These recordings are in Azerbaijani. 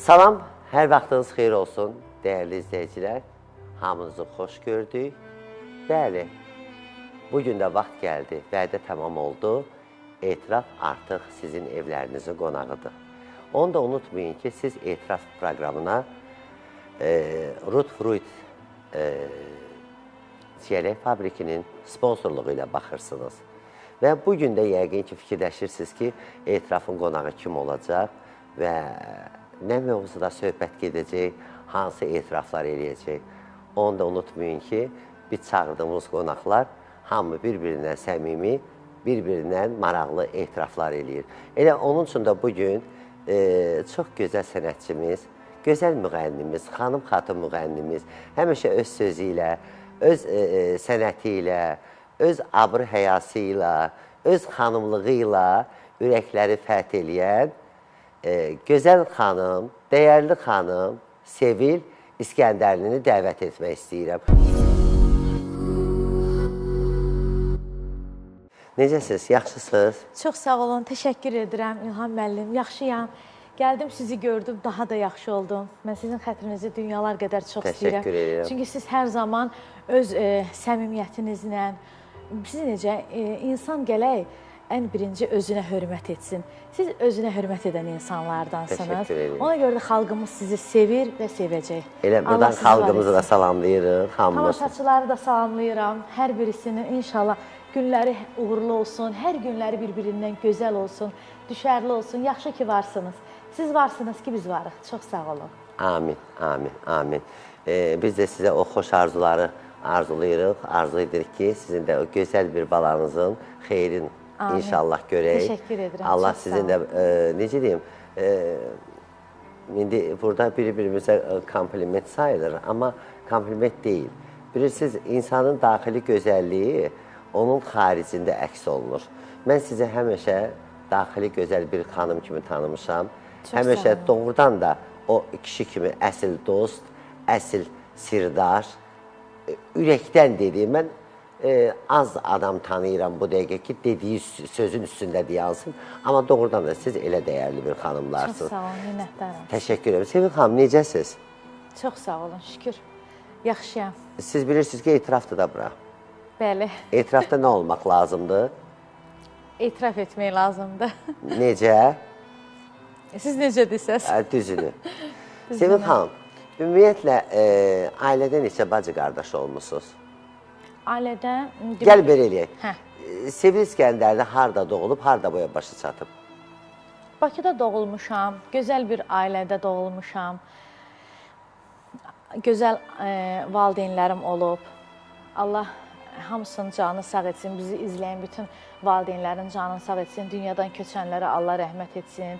Salam, hər vaxtınız xeyir olsun, dəyərli izləyicilər. Hamınızı xoş gördük. Bəli, bugün də vaxt gəldi, vədə tamam oldu. Etiraf artıq sizin evlərinizin qonağıdır. Onu da unutmayın ki, siz Etiraf proqramına Root Fruit çiyələk fabrikinin sponsorluğu ilə baxırsınız. Və bugün də yəqin ki, fikirləşirsiniz ki, Etirafın qonağı kim olacaq və nə mövzuda söhbət gedəcək, hansı etiraflar eləyəcək. Onu da unutmayın ki, biz çağırdığımız qonaqlar hamı bir-birindən səmimi, bir-birindən maraqlı etiraflar eləyir. Elə onun üçün də bugün çox gözəl sənətçimiz, gözəl müğənnimiz, xanım-xatın müğənnimiz həmişə öz sözü ilə, öz sənəti ilə, öz abır həyası ilə, öz xanımlığı ilə ürəkləri fəth eləyən gözəl xanım, dəyərli xanım Sevil İskəndərlini dəvət etmək istəyirəm. Necəsiniz, yaxşısınız? Çox sağ olun, təşəkkür edirəm İlham müəllim, yaxşıyam. Gəldim, sizi gördüm, daha da yaxşı oldum. Mən sizin xətrinizi dünyalar qədər çox istəyirəm. Təşəkkür edirəm. Çünki siz hər zaman öz səmimiyyətinizlə, siz necə, insan gələk, ən birinci özünə hörmət etsin. Siz özünə hörmət edən insanlardansınız. Təşəkkür edirəm. Ona görə də xalqımız sizi sevir və sevəcək. Elə buradan xalqımızı da salamlayırıq, hamımız. Tamaşaçıları da salamlayıram, hər birisinin inşallah günləri uğurlu olsun, hər günləri bir-birindən gözəl olsun, düşərli olsun, yaxşı ki varsınız. Siz varsınız ki biz varıq. Çox sağ olun. Amin, amin, amin. Biz də sizə o xoş arzuları arzulayırıq, arzu edirik ki, sizin də o gözəl bir balanızın xeyrin İnşallah görək. Təşəkkür edirəm. Allah sizin də, necə deyim, indi burada bir-birimizə kompliment sayılır, amma kompliment deyil. Bilirsiniz, insanın daxili gözəlliyi onun xaricində əks olunur. Mən sizə həmişə daxili gözəl bir xanım kimi tanımışam. Həmişə doğrudan da o kişi kimi əsl dost, əsl sirdar, ürəkdən dediyim, mən az adam tanıyıram bu dəqiqə ki, dediyi sözün üstündə deyansın. Amma doğrudan da siz elə dəyərli bir xanımlarsınız. Çox sağ olun, minnətdaram. Təşəkkür ederim. Sevil xanım, necəsiniz? Çox sağ olun, şükür. Yaxşıyam. Siz bilirsiniz ki, etirafdır da bura. Bəli. Etirafda nə olmaq lazımdır? Etiraf etmək lazımdır. Necə? Siz necə desəz? Düzünü. Sevil xanım, ümumiyyətlə, ailədə neçə bacı qardaş olmuşsunuz? Ailədə... Gəl belə eləyək. Sevil İskəndərli harada doğulub, harada boya başı çatıb? Bakıda doğulmuşam, gözəl bir ailədə doğulmuşam. Gözəl valideynlərim olub. Allah hamısının canını sağ etsin, bizi izləyən bütün valideynlərin canını sağ etsin, dünyadan köçənlərə Allah rəhmət etsin.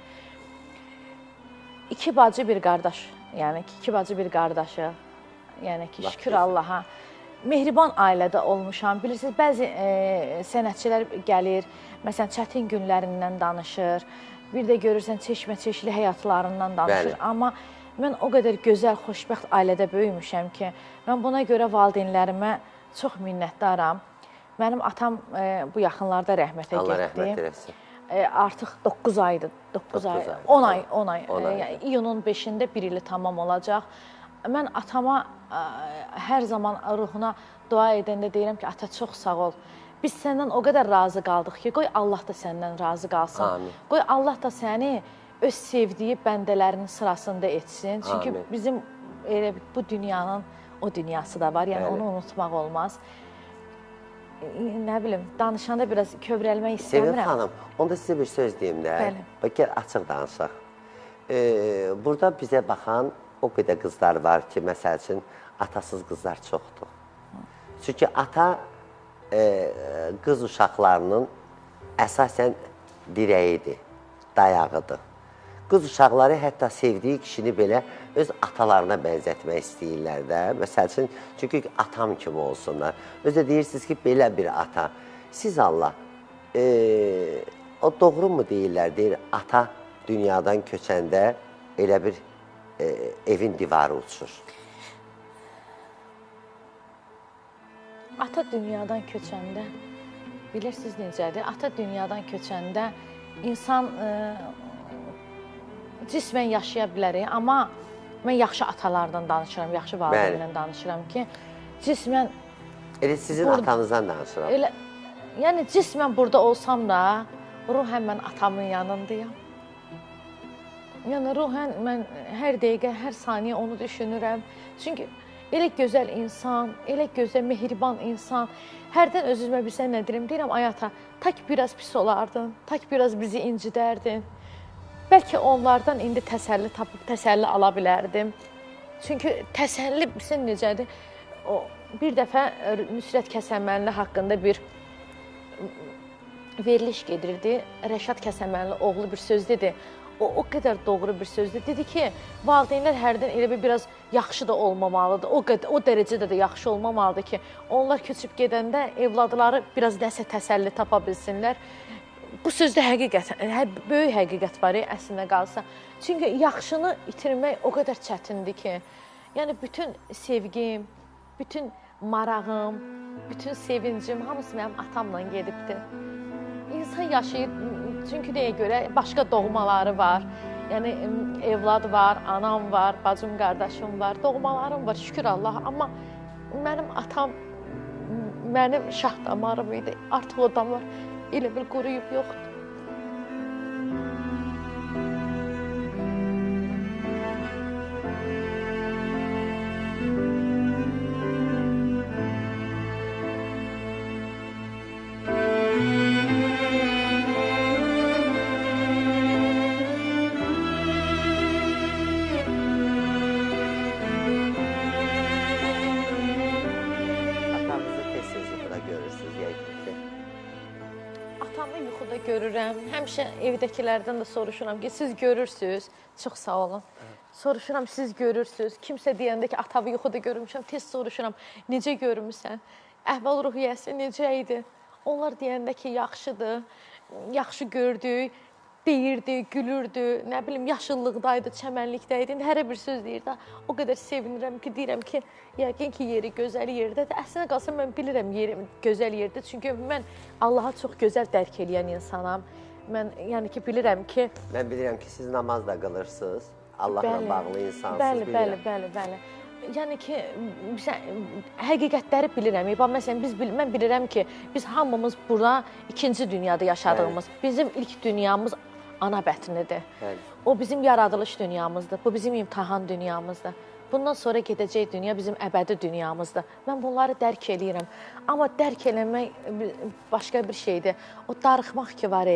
İki bacı bir qardaş, yəni iki bacı bir qardaşı, yəni ki, şükür Allaha. Mehriban ailədə olmuşam. Bilirsiniz, bəzi sənətçilər gəlir, məsələn, çətin günlərindən danışır. Bir də görürsən, çeşmə-çeşli həyatlarından danışır. Bəli. Amma mən o qədər gözəl, xoşbəxt ailədə böyümüşəm ki, mən buna görə valideynlərimə çox minnətdaram. Mənim atam bu yaxınlarda rəhmətə getdi. Allah rəhmət eləsin. Artıq 9 aydır, 10 ay. İyunun 5-də 1 ili tamam olacaq. Mən atama hər zaman ruhuna dua edəndə deyirəm ki, ata çox sağ ol. Biz səndən o qədər razı qaldıq ki, qoy Allah da səndən razı qalsın. Amin. Qoy Allah da səni öz sevdiyi bəndələrinin sırasında etsin. Çünki Amin. bizim elə bu dünyanın o dünyası da var, yəni onu unutmaq olmaz. Nə bilim, danışanda biraz kövrəlmək istəmirəm. Sevil xanım, onda sizə bir söz deyim də. Bəli. Gəl, açıq danışaq. Burada bizə baxan o qədər qızlar var ki, məsəl üçün, atasız qızlar çoxdur. Çünki ata qız uşaqlarının əsasən dirəyidir, dayağıdır. Qız uşaqları hətta sevdiyi kişini belə öz atalarına bənzətmək istəyirlər də. Məsəl üçün, çünki atam kimi olsunlar. Özə deyirsiniz ki, belə bir ata. Siz Allah, o doğru mu deyirlər, deyir, ata dünyadan köçəndə elə bir evin divarı uçur. Ata dünyadan köçəndə, bilirsiniz necədir? Ata dünyadan köçəndə insan cismən yaşaya bilərik, amma mən yaxşı atalardan danışıram, yaxşı valideynlə danışıram ki, cismən... Elə sizin atanızdan danışıram. Elə, yəni cismən burada olsam da, ruhən mən atamın yanındayım. Yəni ruhən mən hər dəqiqə, hər saniyə onu düşünürəm. Çünki elə gözəl insan, elə gözəl, mehriban insan. Hərdən öz-özümə bilsən nə deyirəm? Deyirəm, ay ata, tak biraz pis olardın, tak biraz bizi incidərdin. Bəlkə onlardan indi təsəlli tapıb, təsəlli ala bilərdim. Çünki təsəlli bilsən necədir? Bir dəfə Nüsrət Kəsəmənli haqqında bir veriliş gedirdi. Rəşad Kəsəmənli oğlu bir söz dedi. O qədər doğru bir sözdür. Dedi ki, valideynlər hərdən elə bir biraz yaxşı da olmamalıdır. O dərəcədə də yaxşı olmamalıdır ki, onlar köçüb gedəndə evladları biraz nəsə təsəlli tapa bilsinlər. Bu sözdə həqiqət, böyük həqiqət var əslində qalsa. Çünki yaxşını itirmək o qədər çətindir ki, yəni bütün sevgim, bütün marağım, bütün sevincim hamısı mənim atamla gedibdir. İnsan yaşayır, çünki nəyə görə? Başqa doğmaları var. Yəni, evlad var, anam var, bacım, qardaşım var, doğmalarım var, şükür Allaha. Amma mənim atam, mənim şah damarım idi. Artıq o damar elə bil quruyub yoxdur. Görürəm. Həmişə evdəkilərdən də soruşuram ki, siz görürsünüz. Çox sağ olun. Soruşuram, siz görürsünüz. Kimsə deyəndə ki, atavı yuxuda görmüşəm, tez soruşuram, necə görmüsən? Əhval-ruhiyyəsi necə idi? Onlar deyəndə ki, yaxşıdır, yaxşı gördük, deyirdi, gülürdü, nə bilim, yaşıllıqdaydı, çəmənlikdəydi. Hər bir söz deyirdi. O qədər sevinirəm ki, deyirəm ki, yəqin ki, yeri gözəl yerdədir. Əslində qalsa mən bilirəm yerim gözəl yerdir. Çünki mən Allaha çox gözəl dərk eləyən insanam. Mən yəni ki, bilirəm ki... Mən bilirəm ki, siz namaz da qılırsınız. Allahla bağlı insansınız, bilirəm. Bəli. Yəni ki, həqiqətləri bilirəm. Məsələn, mən bilirəm ki, biz hamımız burada ikinci dünyada yaşadığımız, bizim ilk dünyamız ana bətnidir. O bizim yaradılış dünyamızdır, bu bizim imtahan dünyamızdır. Bundan sonra gedəcək dünya bizim əbədi dünyamızdır. Mən bunları dərk eləyirəm. Amma dərk eləmək başqa bir şeydir. O darıxmaq ki var,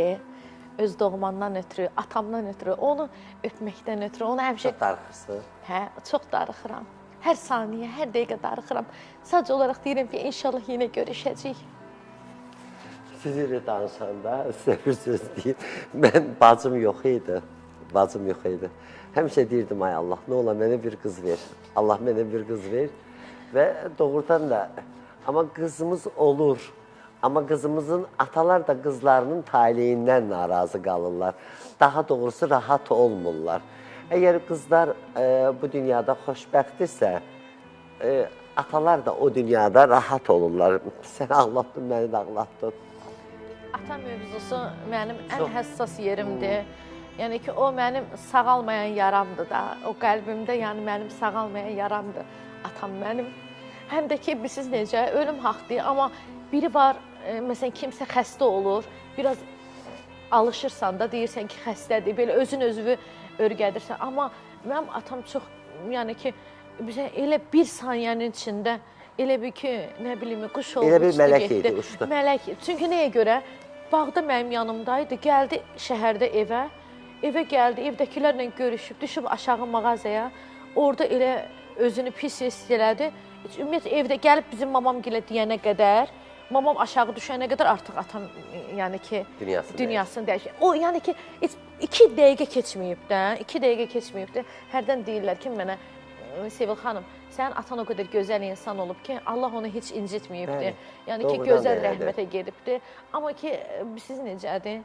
öz doğmandan ötürü, atamdan ötürü, onu öpməkdən ötürü, onu həmişə... Çox darıxırsın? Hə, çox darıxıram. Hər saniyə, hər dəqiqə darıxıram. Sadəcə olaraq deyirəm ki, inşallah yenə görüşəcəyik. Sizinlə danışanda sizə bir söz deyim. Mən bacım yox idi. Həmişə deyirdim, ay Allah, nə ola mənə bir qız ver. Allah mənə bir qız ver. Və doğrudan da, amma qızımız olur. Amma qızımızın, atalar da qızlarının taleyindən narazı qalırlar. Daha doğrusu rahat olmurlar. Əgər qızlar bu dünyada xoşbəxtdirsə, atalar da o dünyada rahat olurlar. Sən ağlatdın, məni də ağlatdın. Ata mövzusu mənim ən həssas yerimdir. Yəni ki, o mənim sağalmayan yaramdır da. O qəlbimdə, yəni mənim sağalmayan yaramdır. Atam mənim. Həm də ki, siz necə, ölüm haqdır. Amma biri var, məsələn, kimsə xəstə olur, biraz alışırsan da, deyirsən ki, xəstədir, belə özün-özünü örgədirsən. Amma mənim atam çox, yəni ki, elə bir saniyənin içində, elə bir ki, nə bilim, quş oldu, elə bir mələk idi, uçdu. Mələk. Çünki nəyə görə? Bağda mənim yanımdaydı, gəldi şəhərdə evə gəldi, evdəkilərlə görüşüb, düşüb aşağı mağazaya, orada elə özünü pis hiss elədi. Ümumiyyətlə, evdə gəlib bizim mamam gilə deyənə qədər, mamam aşağı düşənə qədər artıq atam, yəni ki, dünyasını dəyişir. O, yəni ki, 2 dəqiqə keçməyib də, hərdən deyirlər ki, mənə, Sevil xanım, sənin atan o qədər gözəl insan olub ki, Allah onu heç incitməyibdir. Yəni ki, gözəl rəhmətə gedibdir. Amma ki, siz necədir?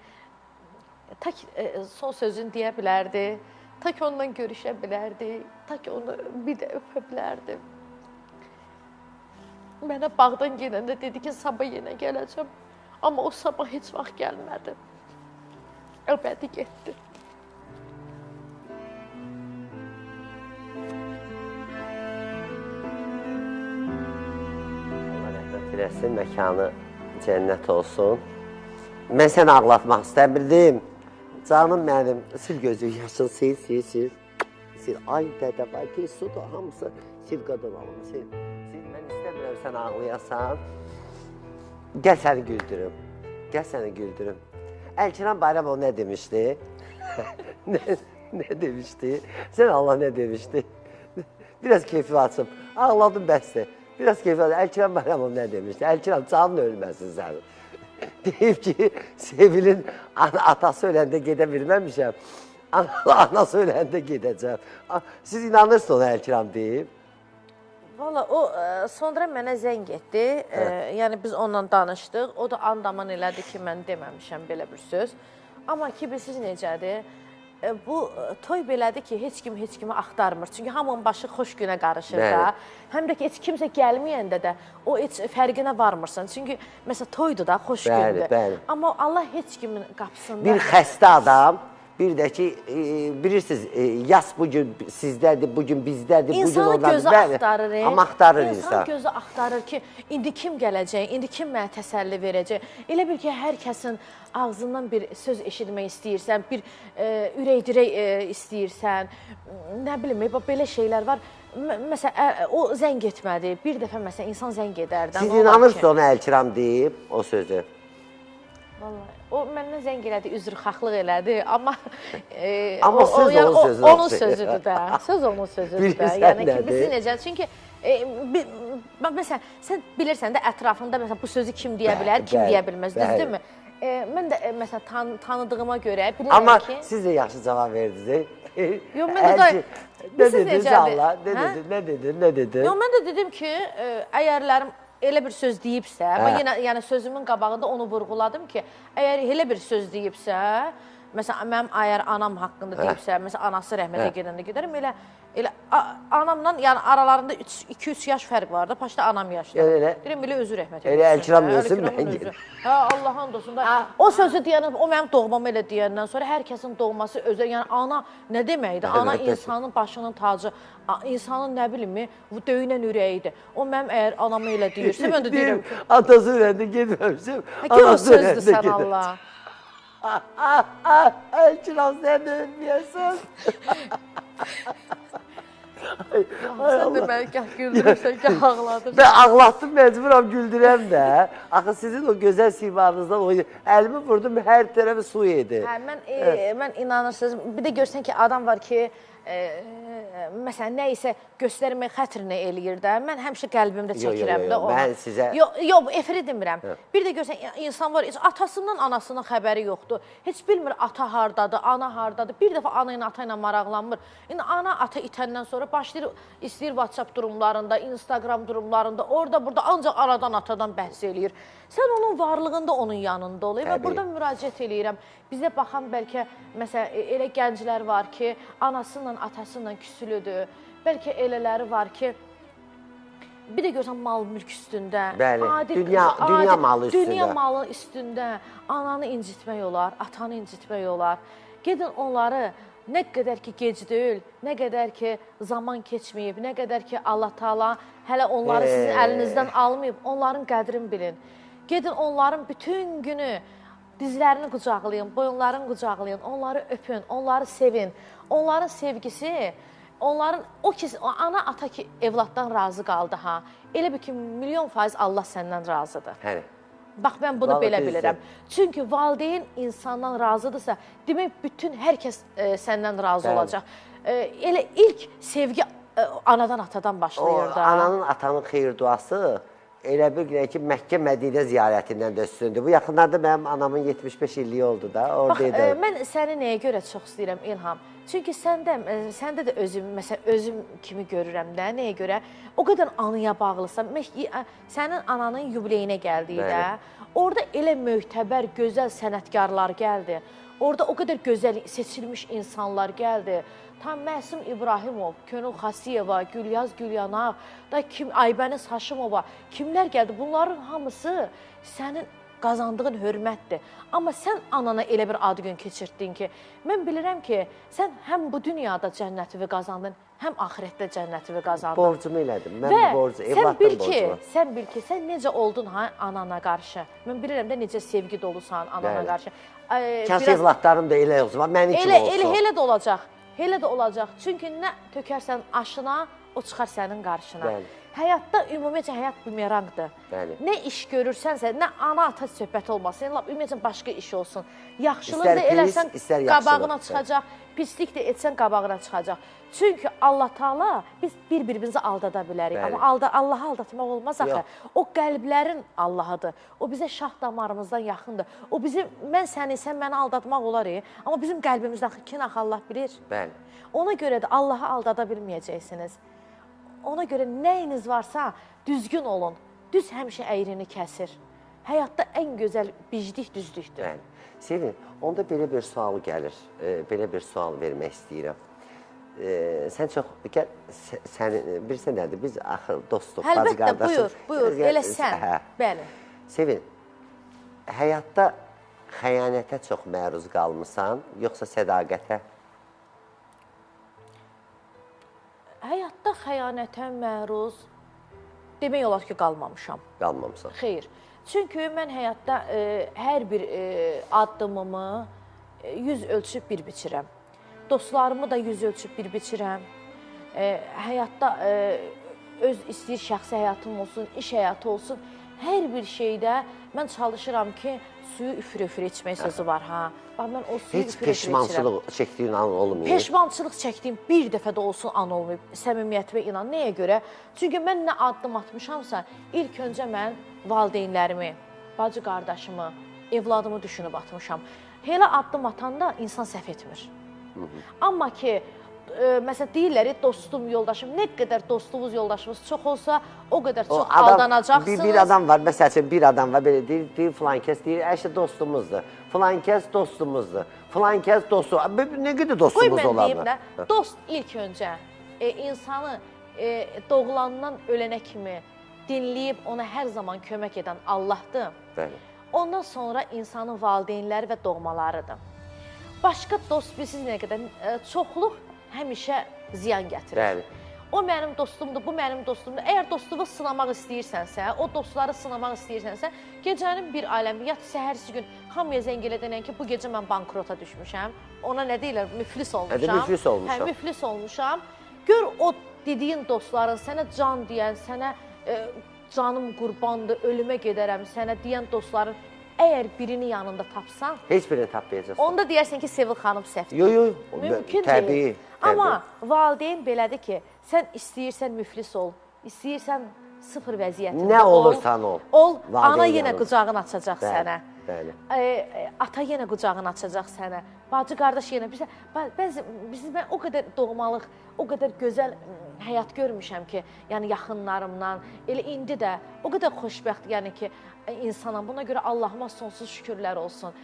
Tak son sözünü deyə bilərdi, tak ondan görüşə bilərdi, tak onu bir də öpə bilərdi. Mənə bağdan gələndə dedi ki, sabah yenə gələcəm. Amma o sabah heç vaxt gəlmədi. Əbədi getdi. eləsin, məkanı cənnət olsun. Mən səni ağlatmaq istəmirdim. Canım mənim, sil gözü yaşıl, sil. Ay dədə, ay tez sudur, hamısı sil qadın alın, sil. Mən istəmirəm sən ağlayasan. Gəl səni güldürüm. Əlkiran Bayramov nə demişdi? nə demişdi? Sən Allah nə demişdi? Biraz keyfi açıb, ağladım bəsdir. Biraz keyfi açıb, Əlkiran Bayramov nə demişdi? Əlkiran canın ölməsin sənin. Deyib ki, Sevil'in atası öləndə gedə bilməmişəm. Anası öləndə gedəcəm. Siz inanırsınız ona Əlkiran deyib? Valla o sonra mənə zəng etdi. Yəni biz onunla danışdıq. O da andaman elədi ki, mən deməmişəm belə bir söz. Amma ki, bilirsiniz necədir? Bu toy belədir ki, heç kimi axtarmır. Çünki hamının başı xoş günə qarışır da. Həm də ki, heç kimsə gəlməyəndə də o heç fərqinə varmırsan. Çünki məsələn toydur da, xoş gündür. Amma Allah heç kimin qapısında... Bir xəstə adam, bir də ki, bilirsiniz, yas bugün sizdədir, bugün bizdədir, bugün ondan... İnsanın gözü axtarır. Amma axtarır insan. İnsan gözü axtarır ki, indi kim gələcək, indi kim mənə təsəlli verəcək. Elə bil ki, hər kəsin ağzından bir söz eşitmək istəyirsən, bir ürək-dirək istəyirsən, nə bilim, belə şeylər var. Məsələn, o zəng etmədi, bir dəfə məsələn, insan zəng edərdən. Siz inanırsınız ona Əlkiram deyib, o sözü? Vallahi, o məndən zəng elədi, üzrxahlıq elədi, amma... Amma söz onun sözüdür. Onun sözüdür də, söz onun sözüdür də. Yəni ki, biz necə, çünki... Məsələn, sən bilirsən də ətrafında bu sözü kim deyə bilər, kim deyə bilməz, düzdürmü? Mən də məsələn tanıdığıma görə bilirəm ki... Amma siz də yaxşı cavab verdiniz. Yox, mən də... Nə dediniz Allah? Nə dedin? Yox, mən də dedim ki, əgərlərim elə bir söz deyibsə, mən yenə sözümün qabağında onu vurğuladım ki, əgər elə bir söz deyibsə, məsələn, mənim əgər anam haqqında deyibsə, məsələn, anası rəhmətə gedəndə gedərəm, elə anamla, yəni aralarında 2-3 yaş fərq var da, paşda anam yaşlı. Deyirəm, elə özü rəhmətə gedəsin. Elə Əlkiram ölsün, mən gedim. Hə, Allahın dostum da. O sözü deyəndən, o mənim doğmam elə deyəndən sonra hər kəsin doğması özə, yəni ana nə deməkdir? Ana insanın başının tacı, insanın nə bilimi, döyünən ürəyidir. O mənim əgər anamı elə deyirsə, mən də deyirəm ki... Atası öləndə gedməmişim, anası öləndə gedəcəm. Əlkiram, sən də ölməyəsən. Sən də məni gah güldürürsən, gah ağladırsan. Mən ağlatdım, məcburam güldürəm də. Axı sizin o gözəl simanızdan əlimi vurdum, hər tərəfi su yedi. Mən inanırsınız, bir də görsən ki, adam var ki, məsələn, nə isə göstərmək xətrinə eləyir də. Mən həmişə qəlbimdə çəkirəm də onu. Mən sizə... Yox, efiri demirəm. Bir də görsən, insan var, atasından, anasının xəbəri yoxdur. Heç bilmir ata hardadır, ana hardadır. Bir dəfə ana ilə, ata ilə maraqlanmır. İndi ana, ata itəndən sonra başlayır, istəyir WhatsApp durumlarında, Instagram durumlarında, orada, burada ancaq anadan, atadan bəhs eləyir. Sən onun varlığında onun yanında ol. Və burada müraciət eləyirəm. Bizə baxan bəlkə, məsələn, elə gənclər var ki, anasıyla, atasıyla küsülüdür. Bəlkə elələri var ki, bir də görsən mal-mülk üstündə. Bəli, dünya malı üstündə. Dünya malı üstündə ananı incitmək olar, atanı incitmək olar. Gedin onları nə qədər ki gec deyil, nə qədər ki zaman keçməyib, nə qədər ki Allah Taala hələ onları sizin əlinizdən almayıb, onların qədrini bilin. Gedin onların bütün günü dizlərini qucaqlayın, boyunlarını qucaqlayın, onları öpün, onları sevin. Onların sevgisi, onların ana, ata ki evladdan razı qaldı ha. Elə bir ki, milyon faiz Allah səndən razıdır. Həli. Bax, mən bunu belə bilirəm. Çünki valideyn insandan razıdırsa, demək bütün hər kəs səndən razı olacaq. Elə ilk sevgi anadan, atadan başlayır da. Ananın, atanın xeyir duası elə bir günə ki, Məkkə Mədinə ziyarətindən də üstündür. Bu yaxınlarda mənim anamın 75 illiyi oldu da, oradaydı. Bax, mən səni nəyə görə çox istəyirəm İlham? Çünki səndə də özüm kimi görürəm də, nəyə görə? O qədər anıya bağlısan. Sənin ananın yubileyinə gəldiyi də, orada elə möhtəbər, gözəl sənətkarlar gəldi. Orada o qədər gözəl seçilmiş insanlar gəldi. Tam Məsum İbrahimov, Könül Xasiyeva, Gülyaz Gülyanaq, Aybəniz Haşimova, kimlər gəldi? Bunların hamısı sənin qazandığın hörmətdir. Amma sən anana elə bir ad gün keçirdin ki, mən bilirəm ki, sən həm bu dünyada cənnətivi qazandın, həm axirətdə cənnətivi qazandın. Borcumu elədim. Mən bu borcu, evlatdan borcu. Sən bil ki, sən necə oldun anana qarşı. Mən bilirəm də necə sevgi dolusan anana qarşı. Kəs evlatlarım da elə olsun, mənə kimi olsun. Elə də olacaq. Elə də olacaq. Çünki nə tökərsən aşına, o çıxar sənin qarşına. Həyatda ümumiyyətlə həyat bumerangdır. Nə iş görürsənsə, nə ana-ata söhbət olmasın, ümumiyyətlə başqa iş olsun. Yaxşılıq da eləsən qabağına çıxacaq, pislik də etsən qabağına çıxacaq. Çünki Allah Taala biz bir-birimizi aldada bilərik. Amma Allahı aldatmaq olmaz axı. O qəlblərin Allahıdır. O bizə şah damarımızdan yaxındır. O bizim, mən səni, sən məni aldatmaq olar. Amma bizim qəlbimizdən kim axı Allah bilir. Ona görə də Allahı aldada bilməyəcəksiniz. Ona görə nəyiniz varsa düzgün olun. Düz həmişə əyrini kəsir. Həyatda ən gözəl biclik düzlükdür. Sevin, onda belə bir sual gəlir. Belə bir sual vermək istəyirəm. Sən çox, bilirsən nədir, biz axı dostuq, bacı qardaşıq. Əlbəttə, buyur, elə sən, bəli. Sevin, həyatda xəyanətə çox məruz qalmısan, yoxsa sədaqətə? Həyatda xəyanətə məruz demək olar ki, qalmamışam. Qalmamısan. Xeyr. Çünki mən həyatda hər bir addımımı yüz ölçüb bir biçirəm. Dostlarımı da yüz ölçüb bir biçirəm. Həyatda öz istəyir şəxsi həyatım olsun, iş həyatı olsun. Hər bir şeydə mən çalışıram ki, suyu üfür-üfür içmək sözü var. Bax, mən o suyu heç üfür-üfür içirəm. Heç peşmançılıq çəkdiyin an olmayıb? Peşmançılıq çəkdiyim bir dəfə də olsun an olmayıb. Səmimiyyətimə inan. Nəyə görə? Çünki mən nə addım atmışamsa, ilk öncə mən valideynlərimi, bacı qardaşımı, evladımı düşünüb atmışam. Elə addım atanda insan səhv etmir. Amma ki, məsələn, deyirlər, dostum, yoldaşım, nə qədər dostluğunuz, yoldaşınız çox olsa, o qədər çox aldanacaqsınız. Bir adam var, məsəl üçün bir adam var, belə deyir, filan kəs deyir, əşi dostumuzdur, filan kəs dostumuzdur, filan kəs dostumuzdur. Nə qədər dostumuz olar? Qoy mən deyim də, dost ilk öncə insanı doğulandan ölənə kimi dinləyib ona hər zaman kömək edən Allahdır. Ondan sonra insanın valideynləri və doğmalarıdır. Başqa dost, bilirsiniz nə qədər, çoxluq həmişə ziyan gətirir. O mənim dostumdur, bu mənim dostumdur. Əgər dostluğu sınamaq istəyirsənsə, o dostları sınamaq istəyirsənsə, gecənin bir aləmi, yat səhərsi gün hamıya zəng elə denən ki, bu gecə mən bankrota düşmüşəm. Ona nə deyirlər, müflis olmuşam. Müflis olmuşam. Hə, müflis olmuşam. Gör o dediyin dostların, sənə can deyən, sənə canım qurbandır, ölümə gedərəm sənə deyən dostların əgər birini yanında tapsan, heç birini tapmayacaqsın. Onda deyərsən ki, Sevil xanım səhvdir. Yox, mümkün təbii, deyil. Amma valideyn belədir ki, sən istəyirsən müflis ol, istəyirsən sıfır vəziyyətində ol. Nə olursan ol. Ana yenə qucağını açacaq sənə. Bəli. Ata yenə qucağını açacaq sənə. Bacı, qardaş yenə. Mən o qədər doğmalıq, o qədər gözəl həyat görmüşəm ki, yəni yaxınlarımdan, elə indi də o qədər xoşbəxt, yəni ki, insanam. Buna görə Allahıma sonsuz şükürlər olsun.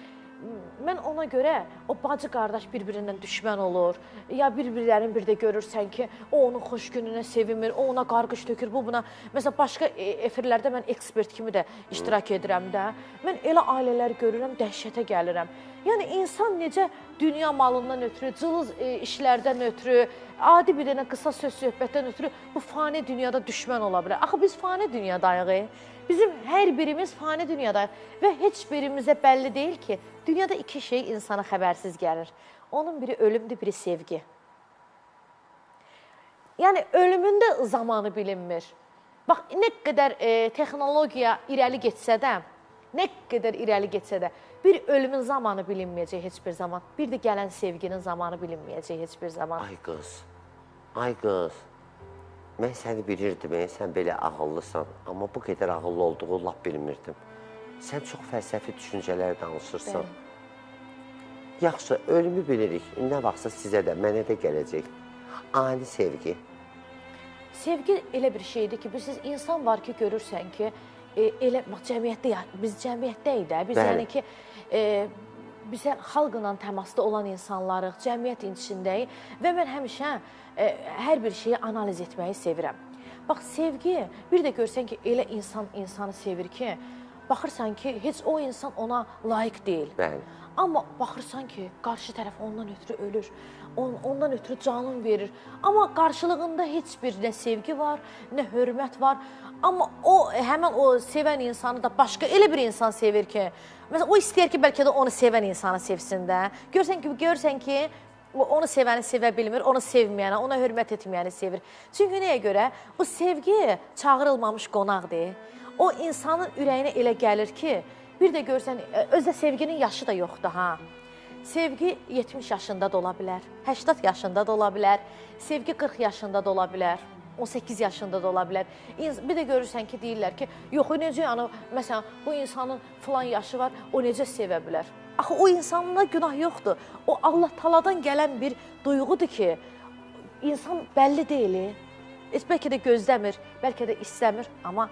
Mən ona görə o bacı qardaş bir-birindən düşmən olur. Ya bir-birlərini bir də görürsən ki, o onun xoş gününə sevinmir, o ona qarqış tökür, bu buna. Məsələn, başqa efirlərdə mən ekspert kimi də iştirak edirəm də. Mən elə ailələr görürəm, dəhşətə gəlirəm. Yəni, insan necə dünya malından ötürü, cılız işlərdən ötürü, adi bir dənə qısa söz söhbətdən ötürü bu fani dünyada düşmən ola bilər. Axı, biz fani dünyadayıq. Bizim hər birimiz fani dünyadayıq və heç birimizə bəlli deyil ki, dünyada iki şey insana xəbərsiz gəlir. Onun biri ölümdür, biri sevgi. Yəni, ölümün də zamanı bilinmir. Bax, nə qədər texnologiya irəli getsə də, bir ölümün zamanı bilinməyəcək heç bir zaman, bir də gələn sevginin zamanı bilinməyəcək heç bir zaman. Ay qız, mən səni bilirdim, sən belə ağıllısan, amma bu qədər ağıllı olduğu lap bilmirdim. Sən çox fəlsəfi düşüncələr danışırsan. Yaxşı, ölümü bilirik, nə vaxtsa sizə də, mənə də gələcək. Ani sevgi. Sevgi elə bir şeydir ki, siz insan var ki, görürsən ki, elə, bax, biz cəmiyyətdəyik də, biz yəni ki, biz xalqla təmasda olan insanlarıq, cəmiyyət içindəyik və mən həmişə hər bir şeyi analiz etməyi sevirəm. Bax, sevgi, bir də görsən ki, elə insan insanı sevir ki, baxırsan ki, heç o insan ona layiq deyil. Bəli. Amma baxırsan ki, qarşı tərəf ondan ötürü ölür, ondan ötürü canın verir. Amma qarşılığında heç bir nə sevgi var, nə hörmət var. Amma o, həmən o sevən insanı da başqa elə bir insan sevir ki, məsələn, o istəyir ki, bəlkə də onu sevən insanı sevsin də. Görsən ki, onu sevəni sevə bilmir, onu sevməyəni, ona hörmət etməyəni sevir. Çünki nəyə görə? O sevgi çağırılmamış qonaqdır. O insanın ürəyinə elə gəlir ki, bir də görsən, özdə sevginin yaşı da yoxdur, ha. Sevgi 70 yaşında da ola bilər, 80 yaşında da ola bilər, sevgi 40 yaşında da ola bilər, 18 yaşında da ola bilər. Bir də görürsən ki, deyirlər ki, yox, necə, yəni, məsələn, bu insanın falan yaşı var, o necə sevə bilər? Axı, o insanla günah yoxdur. O, Allah taladan gələn bir duyğudur ki, insan bəlli deyil, bəlkə də gözləmir, bəlkə də istəmir, amma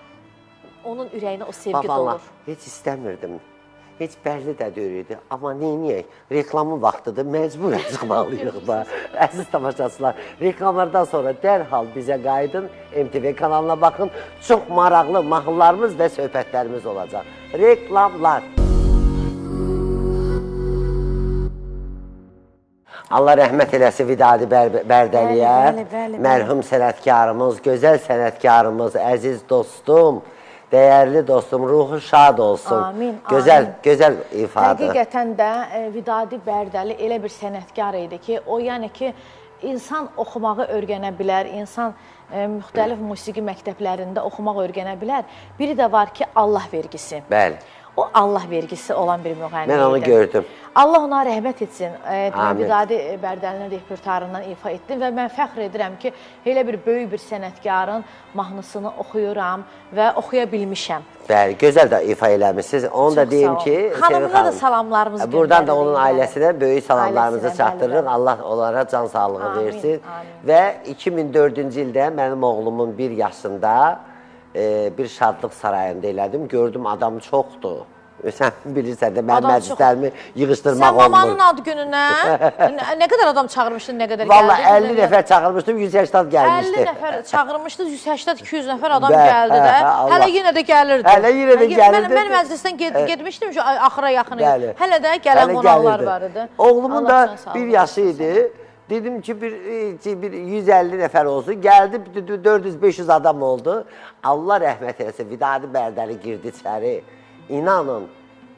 onun ürəyinə o sevgi dolur. Heç istəmirdim. Heç bəlli də deyirdi. Amma neyiniyək? Reklamın vaxtıdır, məcbur çıxmalıyıq da. Əziz tamaşaçılar, reklamlardan sonra dərhal bizə qayıdın, MTV kanalına baxın. Çox maraqlı mahnılarımız və söhbətlərimiz olacaq. Reklamlar. Allah rəhmət eləsin Vidadi Bərdəliyə, mərhum sənətkarımız, gözəl sənətkarımız, əziz dostum, dəyərli dostum, ruhu şad olsun. Amin, gözəl ifadə. Həqiqətən də Vidadi Bərdəli elə bir sənətkar idi ki, o yəni ki, insan oxumağı öyrənə bilər, insan müxtəlif musiqi məktəblərində oxumaq öyrənə bilər. Biri də var ki, Allah vergisi. Bəli. O Allah vergisi olan bir müğənni idi. Mən onu gördüm. Allah ona rəhmət etsin. Vidadi Bərdəlinin repertuarından ifa etdim və mən fəxr edirəm ki, elə bir böyük bir sənətkarın mahnısını oxuyuram və oxuya bilmişəm. Bəli, gözəl də ifa eləmişsiniz. Onu da deyim ki, xanımına da salamlarımızı göndəririk. Buradan da onun ailəsinə böyük salamlarımızı çatdırırıq. Allah onlara can sağlığı versin. Və 2004-cü ildə mənim oğlumun 1 yaşında bir şadlıq sarayında elədim. Gördüm adam çoxdur. Sən bilirsən də, mən məclislərimi yığışdırmaq olmur. Sən mamanın ad gününə nə qədər adam çağırmışdın, nə qədər gəldi? Valla 50 nəfər çağırmışdım, 180 gəlmişdi. 50 nəfər çağırmışdınız, 180-200 nəfər adam gəldi də. Hələ yenə də gəlirdi. Hələ yenə də gəlirdi. Mən məclisdən getmişdim ki, axıra yaxın. Hələ də gələn qonaqlar var idi. Oğlumun da 1 yaşı idi. Dedim ki, bir 150 nəfər olsun. Gəldi, 400-500 adam oldu. Allah rəhmət eləsin, Vidadi Bərdəli girdi içəri. İnanın,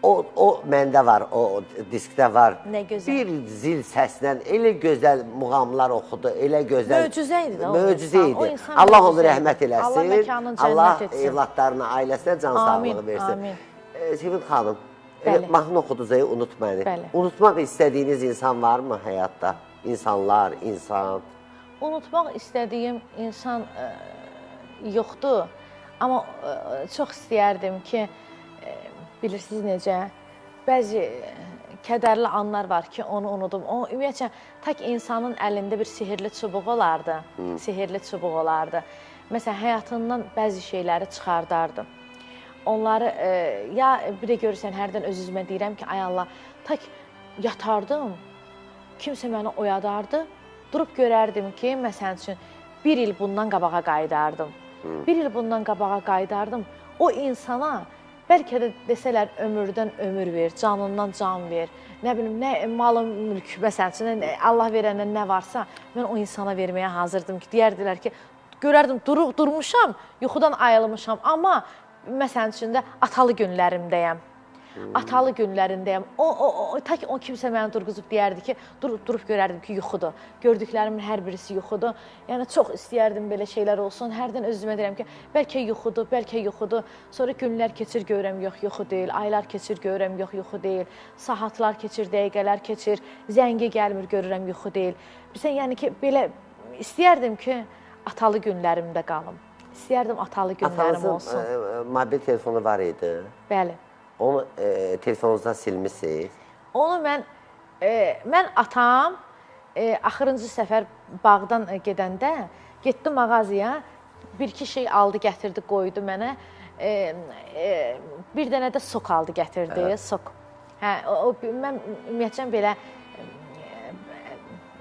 o məndə var, o diskdə var. Nə gözəl. Bir zil səslə elə gözəl muğamlar oxudu, elə gözəl. Möcüzə idi də o Möcüzə insan. idi. Allah onu rəhmət eləsin. Allah məkanını cənnət etsin. Allah evlatlarına, ailəsinə can sağlığı versin. Amin. Sevil xanım, mahnı oxudunuz, unut məni. Unutmaq istədiyiniz insan varmı həyatda? İnsanlar, insan. Unutmaq istədiyim insan yoxdur. Amma çox istəyərdim ki, bilirsiniz necə, bəzi kədərli anlar var ki, onu unudum. Ümumiyyətlə, tək insanın əlində bir sihirli çubuq olardı. Sihirli çubuq olardı. Məsələn, həyatından bəzi şeyləri çıxardardım. Onları, ya bir də görürsən, hərdən öz-özümə deyirəm ki, ay Allah, tək yatardım, kimsə məni oyadardı, durub görərdim ki, məsəl üçün, 1 il bundan qabağa qayıdardım. 1 il bundan qabağa qayıdardım, o insana bəlkə də desələr ömürdən ömür ver, canından can ver, nə bilim, nə malım, mülk, məsəl üçün, Allah verəndən nə varsa, mən o insana verməyə hazırdım ki, deyərdilər ki, görərdim, durmuşam, yuxudan ayılmışam, amma məsəl üçün də atalı günlərimdəyəm. Atalı günlərindəyəm. Tək o kimsə məni durğuzub deyərdi ki, durub görərdim ki, yuxudur. Gördüklərimin hər birisi yuxudur. Yəni, çox istəyərdim belə şeylər olsun. Hərdən özümə deyirəm ki, bəlkə yuxudur, bəlkə yuxudur. Sonra günlər keçir, görürəm, yox, yuxu deyil. Aylar keçir, görürəm, yox, yuxu deyil. Saatlar keçir, dəqiqələr keçir. Zəngi gəlmir, görürəm, yuxu deyil. Bilsən, yəni ki, belə istəyərdim ki, atalı günlərimdə qalım. İstəyərdim atalı günlərim olsun. Atanızın mobil telefonu var idi? Bəli. Onu telefonunuzdan silmişsiniz? Onu mən atam axırıncı səfər bağdan gedəndə getdi mağazaya, bir-iki şey aldı, gətirdi, qoydu mənə. Bir dənə də sok aldı, gətirdi, sok. Mən ümumiyyətlə belə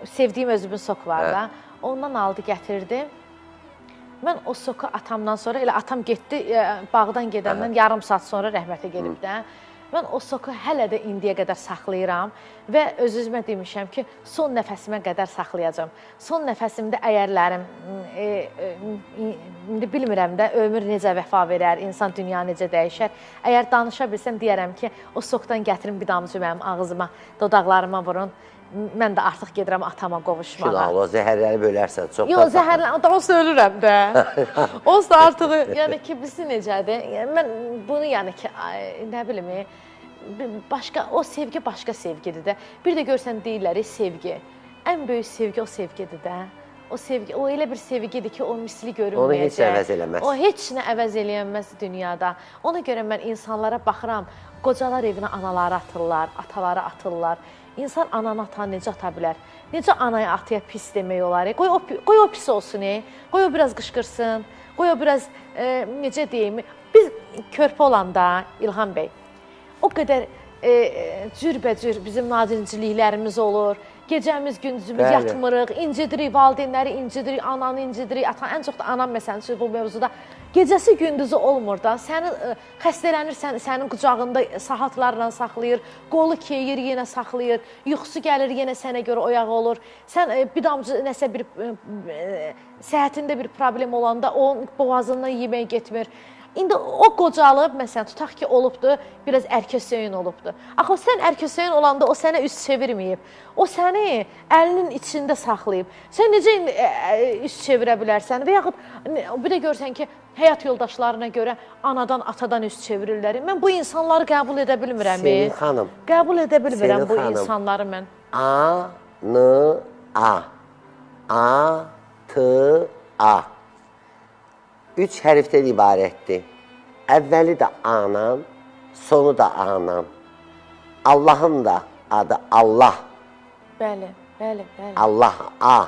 sevdiyim özümün sok var da. Ondan aldı, gətirdi. Mən o soku atamdan sonra, elə atam getdi, bağdan gedəndən yarım saat sonra rəhmətə gedib də. Mən o soku hələ də indiyə qədər saxlayıram və öz-özümə demişəm ki, son nəfəsimə qədər saxlayacağam. Son nəfəsimdə əyərlərim, indi bilmirəm də, ömür necə vəfa verər, insan dünya necə dəyişər. Əgər danışa bilsəm, deyərəm ki, o sokdan gətirin bir damcı mənim ağzıma, dodaqlarıma vurun. Mən də artıq gedirəm atama qovuşmağa. Şuna, o zəhərləri bölərsən, çox da yox, zəhərləri, onsuz da ölürəm də. Onsuz da artıq, yəni ki, bizi necədir? Mən bunu, yəni ki, nə bilim, başqa, o sevgi başqa sevgidir də. Bir də görsən deyirlər, sevgi. Ən böyük sevgi o sevgidir də. O sevgi, o elə bir sevgidir ki, o misli görünməyəcək. Onu heç əvəz eləməz. O heç nə əvəz eləyənməz dünyada. Ona görə mən insanlara baxıram, qocalar evinə anaları atırlar, ataları atırlar. İnsan ananı atan necə ata bilər? Necə anaya atıya pis demək olar? Qoy o pis olsun, qoy o biraz qışqırsın, qoy o biraz, necə deyim, biz körpə olanda, İlham bəy, o qədər cürbəcür bizim nazinciliklərimiz olur. Gecəmiz, gündüzümüz yatmırıq, incidirik, valideynləri incidirik, ananı incidirik, atan, ən çox da anam məsələn bu mövzuda. Gecəsi gündüzü olmur da, sənin xəstələnirsən, sənin qucağında saatlarla saxlayır, qolu keyir, yenə saxlayır, yuxusu gəlir, yenə sənə görə oyaq olur. Sən bir damcı nəsə bir səhhətində bir problem olanda onun boğazından yemək getmir. İndi o qocalıb, məsələn, tutaq ki, olubdur, biraz ərkəsöyün olubdur. Axı, sən ərkəsöyün olanda o sənə üst çevirməyib. O səni əlinin içində saxlayıb. Sən necə üst çevirə bilərsən? Və yaxud bir də görsən ki, həyat yoldaşlarına görə anadan, atadan üst çevirirlər. Mən bu insanları qəbul edə bilmirəm. Selin xanım. Qəbul edə bilmirəm bu insanları mən. A-N-A. A-T-A. 3 hərfdən ibarətdir. Əvvəli də anam, sonu da anam. Allahın da adı Allah. Bəli. Allah, A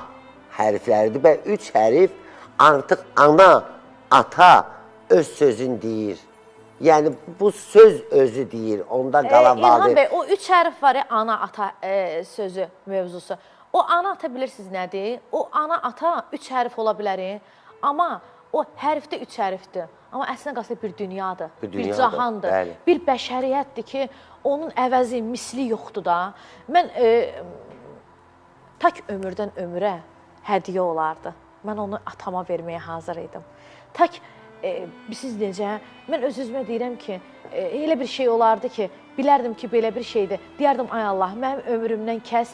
hərfləridir və 3 hərf artıq ana, ata öz sözün deyir. Yəni, bu söz özü deyir, onda qalan İlham bəy, o 3 hərf var ya, ana, ata sözü mövzusu. O ana, ata bilirsiniz nədir? O ana, ata 3 hərf ola bilər, amma o hərfdə 3 hərfdir. Amma əslində qalsa bir dünyadır, bir cahandır, bəli. Bir bəşəriyyətdir ki, onun əvəzi, misli yoxdur da. Mən tak ömürdən ömrə hədiyyə olardı. Mən onu atama verməyə hazır idim. Tak, siz necə, mən öz-özümə deyirəm ki, elə bir şey olardı ki, bilərdim ki, belə bir şeydir. Deyərdim, ay Allah, mənim ömrümdən kəs,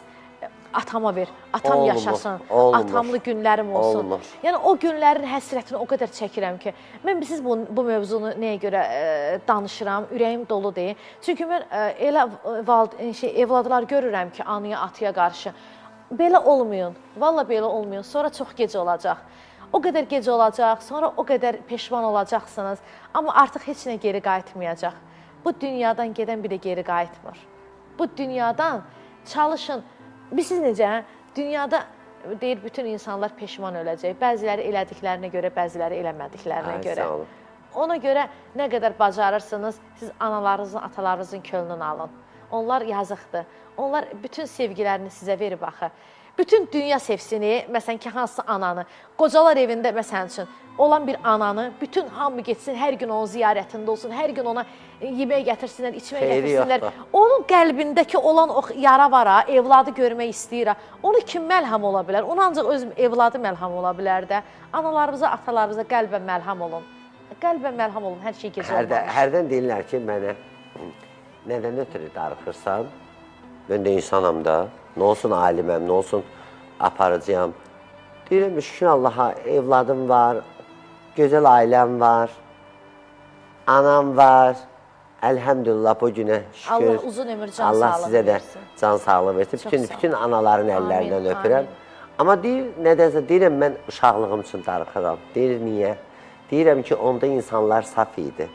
atama ver, atam yaşasın, atamlı günlərim olsun. Olmur. Yəni, o günlərin həsrətini o qədər çəkirəm ki, mən siz bu mövzunu nəyə görə danışıram, ürəyim doludur. Çünki mən elə evladlar görürəm ki, anaya, atıya qarşı. Belə olmayın, valla belə olmayın, sonra çox gec olacaq. O qədər gec olacaq, sonra o qədər peşman olacaqsınız, amma artıq heç nə geri qayıtmayacaq. Bu dünyadan gedən bir də geri qayıtmır. Bu dünyadan çalışın. Siz necə? Dünyada deyir, bütün insanlar peşman öləcək. Bəziləri elədiklərinə görə, bəziləri eləmədiklərinə görə. Ona görə nə qədər bacarırsınız, siz analarınızın, atalarınızın könlünü alın. Onlar yazıqdır. Onlar bütün sevgilərini sizə verib axı. Bütün dünya sevsini, məsələn ki, hansı ananı, qocalar evində məsələn üçün olan bir ananı, bütün hamı getsin, hər gün onun ziyarətində olsun, hər gün ona yemək gətirsinlər, içmək gətirsinlər. Onun qəlbindəki olan o yara var, evladı görmək istəyir. Onu kim məlham ola bilər? Onu ancaq öz evladı məlham ola bilər də. Analarımıza, atalarımıza qəlbən məlham olun. Qəlbən məlham olun, hər şey gec olmamış. Hərdən deyirlər ki, mənə nədən ötürü darıxırsan? Mən də insanam da. Nə olsun aliməm, nə olsun aparıcıyam. Deyirəm, şükür Allaha, evladım var, gözəl ailəm var, anam var. Əlhəmdülillah bu günə şükür. Allah uzun ömür, can sağlığı versin. Allah sizə də can sağlığı versin. Bütün anaların əllərindən öpürəm. Amma nədənsə deyirəm, mən uşaqlığım üçün darıxıram. Deyir, niyə? Deyirəm ki, onda insanlar saf idi.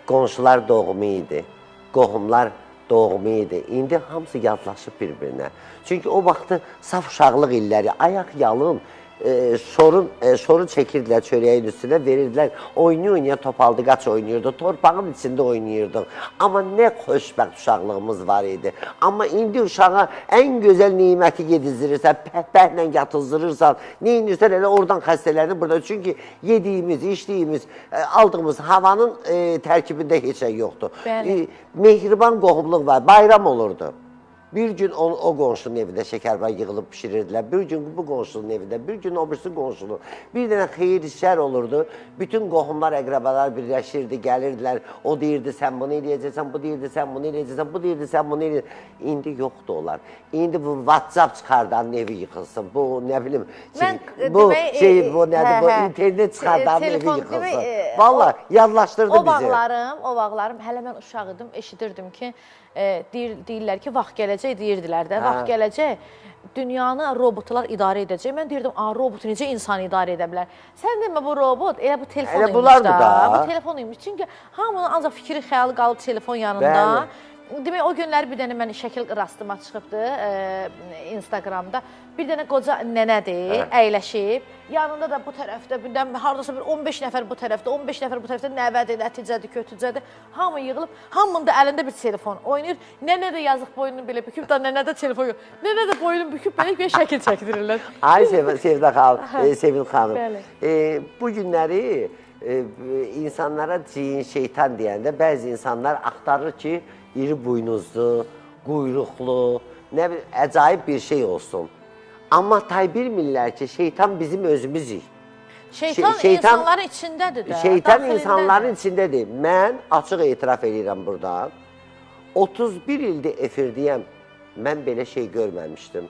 Qonşular doğmu idi. Qohumlar doğmu idi. İndi hamısı yadlaşıb bir-birinə. Çünki o vaxtı saf uşaqlıq illəri, ayaq yalın, şorun çekirdilər çörəyin üstünə, verirdilər. Oynaya top aldı, qaç oynayırdı, torpağın içində oynayırdıq. Amma nə xoşbəxt uşaqlığımız var idi. Amma indi uşağa ən gözəl niməti yedizdirirsən, pəhpəhlə yatızdırırsan, neyinirsən elə oradan xəstələrini burada. Çünki yediyimiz, içdiyimiz, aldığımız havanın tərkibində heç şey yoxdur. Mehriban qohumluq var, bayram olurdu. Bir gün o qonşunun evində şəkərbay yığılıb pişirirdilər, bir gün bu qonşunun evində, bir gün o birisi qonşunun. Bir dənə xeyir işlər olurdu, bütün qohumlar, əqrabalar birləşirdi, gəlirdilər. O deyirdi, sən bunu eləyəcəksən, bu deyirdi, sən bunu eləyəcəksən, bu deyirdi, sən bunu eləyəcəksən. İndi yoxdur onlar. İndi bu WhatsApp çıxardanın evi yıxılsın, bu nə bilim, bu nədir, bu internet çıxardanın evi yıxılsın. Valla, yadlaşdırdı bizi. O vaxtlarım, hələ mən uşaq idim, eşidirdim ki, deyirlər ki, vaxt gələcək, deyirdilər də, vaxt gələcək, dünyanı robotlar idarə edəcək. Mən deyirdim, robot necə insan idarə edə bilər? Sən demə, bu robot, elə bu telefon imiş da. Bu telefon imiş, çünki hamının ancaq fikri, xəyalı qalıb telefon yanında. Demək, o günlər bir dənə mən şəkil rastıma çıxıbdı Instagramda. Bir dənə qoca nənədir, əyləşib. Yanında da bu tərəfdə, birdən haradasa 15 nəfər bu tərəfdə, 15 nəfər bu tərəfdə nəvədir, nəticədir, kötücədir. Hamı yığılıb, hamının da əlində bir telefon oynayır. Nənə də yazıq boynunu belə büküb, da nənə də telefon yox. Nənə də boynunu büküb, belə bir şəkil çəkdirirlər. Ay Sevil xanım, bu günləri insanlara cin, şeytan deyəndə bəzi insanlar axtarır ki, iri buynuzlu, quyruqlu, nə bilim, əcaib bir şey olsun. Amma tay bilmirlər ki, şeytan bizim özümüzük. Şeytan insanların içindədir də. Şeytan insanların içindədir. Mən açıq etiraf edirəm buradan. 31 ildir efirdəyəm, mən belə şey görməmişdim.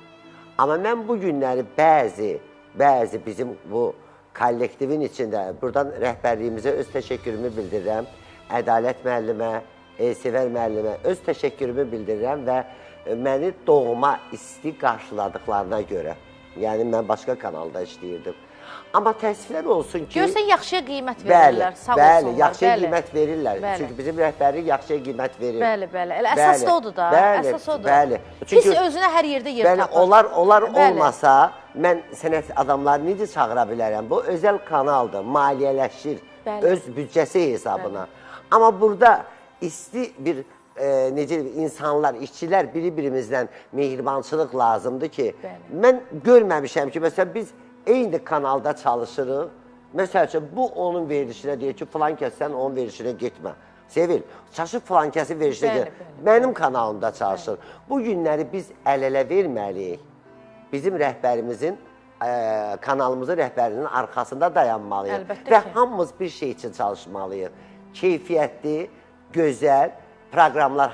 Amma mən bu günləri bəzi bizim bu kollektivin içində, buradan rəhbərliyimizə öz təşəkkürümü bildirirəm. Ədalət müəllimə, Sevər müəllimə öz təşəkkürümü bildirirəm və məni doğma isti qarşıladıqlarına görə. Yəni, mən başqa kanalda işləyirdim. Amma təəssüflər olsun ki... Görsən, yaxşıya qiymət verirlər, sağ olsunlar. Bəli, yaxşıya qiymət verirlər. Çünki bizim rəhbərlik yaxşıya qiymət verir. Bəli, elə əsas da odur da, əsas odur. Bəli. Pis özünə hər yerdə yer tapır. Onlar olmasa, mən sənət adamları necə çağıra bilərəm? Bu, özəl kanaldır, maliyyələşir, öz büdcəsi hesabına. Amma burada isti bir insanlar, işçilər biri-birimizdən mehribançılıq lazımdır ki, mən görməmişəm ki, məsələn, biz eyni kanalda çalışırıq. Məsəl üçün, bu onun verilişinə deyir ki, filan kəs sən onun verilişinə getmə. Sevil, çaşıb filan kəsin verilişinə get. Mənim kanalımda çalışır. Bu günləri biz əl-ələ verməliyik. Bizim rəhbərimizin, kanalımızın rəhbərinin arxasında dayanmalıyıq. Və hamımız bir şey üçün çalışmalıyıq. Keyfiyyətli, gözəl proqramlar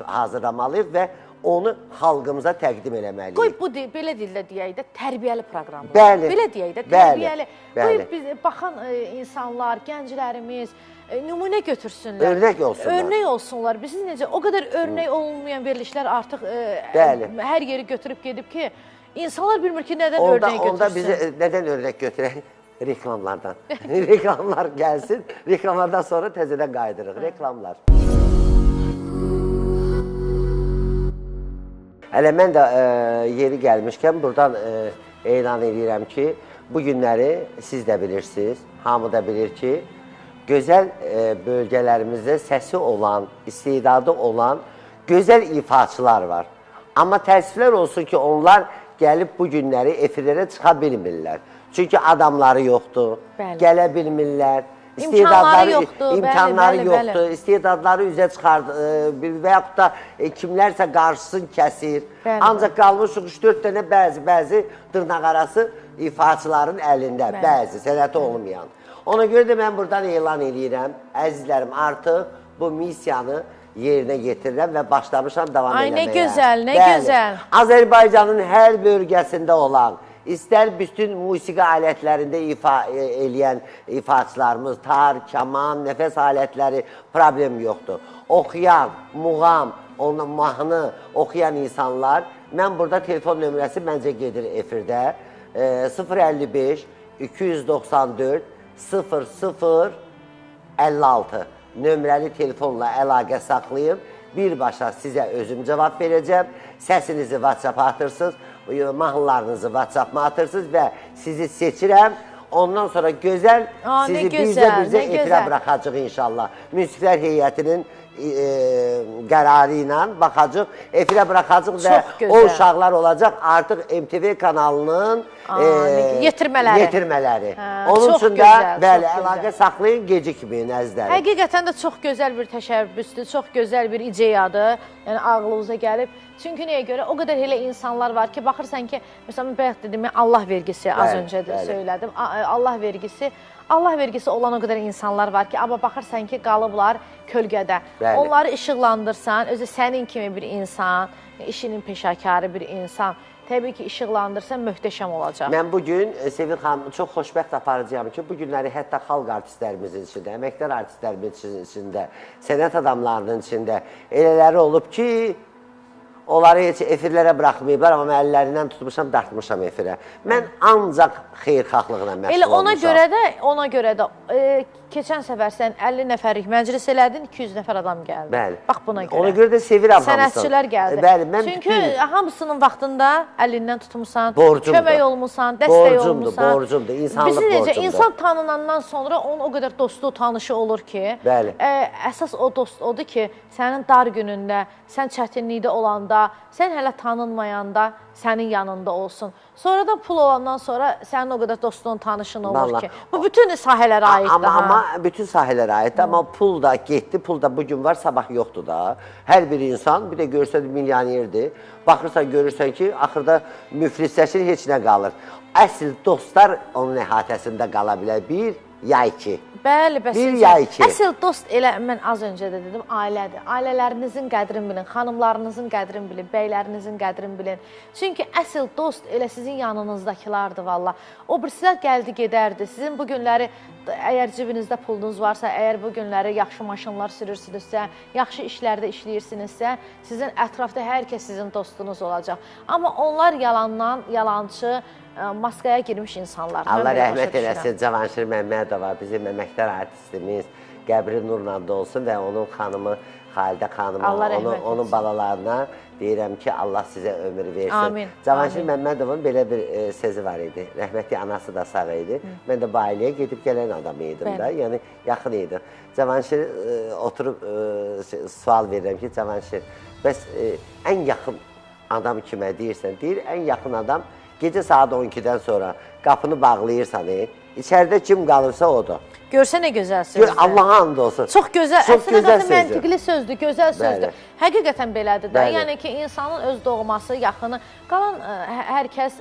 hazırlamalıyıq və onu xalqımıza təqdim eləməliyik. Qoy, bu belə dillə deyək də, tərbiyəli proqramlar. Bəli. Belə deyək də, tərbiyəli. Bəli. Qoy, biz baxan insanlar, gənclərimiz nümunə götürsünlər. Örnək olsunlar. Örnək olsunlar. Biz necə, o qədər örnək olmayan verilişlər artıq hər yeri götürüb gedib ki, insanlar bilmir ki, nədən örnək götürsün. Onda bizi nədən örnək götürək? Reklamlardan. Reklamlar gəlsin, reklamlardan sonra təzədən qaydırıq. Reklamlar. Hələ mən də yeri gəlmişkən buradan elan edirəm ki, bu günləri siz də bilirsiniz, hamı da bilir ki, gözəl bölgələrimizdə səsi olan, istedadı olan gözəl ifaçılar var. Amma təəssüflər olsun ki, onlar gəlib bu günləri efirlərə çıxa bilmirlər. Çünki adamları yoxdur, gələ bilmirlər. İmkanları yoxdur, imkanları yoxdur, istedadları üzə çıxardı və yaxud da kimlərsə qarşısını kəsir. Ancaq qalmışıq 3-4 dənə bəzi dırnaqarası ifaçıların əlində, bəzi sənəti olmayan. Ona görə də mən buradan elan edirəm, əzizlərim, artıq bu missiyanı yerinə getirirəm və başlamışam davam eləməyə. Ay, nə gözəl, nə gözəl. Azərbaycanın hər bölgəsində olan, İstər bütün musiqi alətlərində ifa eləyən ifaçılarımız, tar, kaman, nəfəs alətləri problem yoxdur. Oxuyan, muğam, mahnı oxuyan insanlar, mən burada telefon nömrəsi məncə gedir efirdə. 055 294 00 56 nömrəli telefonla əlaqə saxlayın. Birbaşa sizə özüm cavab verəcəm. Səsinizi WhatsApp-a atırsınız. mahnılarınızı WhatsApp-ma atırsınız və sizi seçirəm. Ondan sonra gözəl sizi bircə efirə buraxacaq inşallah. Münsiflər heyətinin qərarı ilə baxacaq, efirə buraxacaq və o uşaqlar olacaq artıq MTV kanalının yetirmələri. Onun üçün də bəli, əlaqə saxlayın, gecikməyin əzizlərim. Həqiqətən də çox gözəl bir təşəbbüsdür, çox gözəl bir ideyadır. Yəni ağlınıza gəlib. Çünki nəyə görə? O qədər elə insanlar var ki, baxırsan ki, məsələn, bayaq dedim, Allah vergisi az öncə də söylədim. Allah vergisi olan o qədər insanlar var ki, amma baxırsan ki, qalıblar kölgədə. Onları işıqlandırsan, özü sənin kimi bir insan, işinin peşəkarı bir insan, təbii ki, işıqlandırsan möhtəşəm olacaq. Mən bugün Sevil xanımı çox xoşbəxt aparacağım ki, bu günləri hətta xalq artistlərimizin içində, əməkdar artistlərimizin içində, sənət adamlarının içində elələri olub ki, onları heç efirlərə buraxmayıblar, amma mən əllərindən tutmuşam, dartmışam efirə. Mən ancaq xeyirxahlıqla məşğul olmuşam. Ona görə də keçən səfər sən 50 nəfərlik məclis elədin, 200 nəfər adam gəldi. Bəli. Bax buna görə. Ona görə də sevirəm hamısını. Sənətçilər gəldi. Bəli, mən çünki hamısının vaxtında əlindən tutmusan, borcumdur. Kömək olmusan, dəstək olmusan. Borcumdur, insanlıq borcumdur. İnsan tanınandan sonra onun o qədər dostu, tanışı olur ki, əsas o dost odur ki, sənin dar günündə, sən çətinlikdə olanda, sən hələ tanınmayanda sənin yanında olsun. Sonra da pul olandan sonra sənin o qədər dostun, tanışın olur ki. Bu bütün sahələrə aiddir. Amma bütün sahələrə aiddir, amma pul da getdi, pul da bugün var, sabah yoxdur da. Hər bir insan, bir də görsən milyonerdir, baxırsan, görürsən ki, axırda müflisləşir, heç nə qalır. Əsl dostlar onun əhatəsində qala bilər, bir ya iki. Bəli, bir ya iki. Əsl dost elə, mən az öncə də dedim, ailədir. Ailələrinizin qədrini bilin, xanımlarınızın qədrini bilin, bəylərinizin qədrini bilin. Çünki əsl dost elə sizin yanınızdakılardır valla. O birisilər gəldi, gedərdi. Sizin bu günləri, əgər cibinizdə pulunuz varsa, əgər bu günləri yaxşı maşınlar sürürsünüzsə, yaxşı işlərdə işləyirsinizsə, sizin ətrafda hər kəs sizin dostunuz olacaq. Amma onlar yalandan, yalancı, maskaya girmiş insanlar. Allah rəhmət eləsin, Cavanşir Məmmədova, bizim əməkdar artistimiz, qəbri nurla dolsun və onun xanımı, Xalidə xanımı, onun balalarına deyirəm ki, Allah sizə ömür versin. Amin. Cavanşir Məmmədovun belə bir sözü var idi, rəhmətli anası da sağ idi. Mən də bu ailəyə gedib gələn adam idim da, yəni yaxın idi. Cavanşir oturub sual verirəm ki, Cavanşir, bəs ən yaxın adam kimə deyirsən? Deyir, ən yaxın adam gecə saat 12-dən sonra qapını bağlayırsan, içəridə kim qalırsa odur. Görsə nə gözəl sözdür. Allah'a and olsun. Çox gözəl, əslində məntiqli sözdür, gözəl sözdür. Həqiqətən belədir də. Yəni ki, insanın öz doğması, yaxını, qalan hər kəs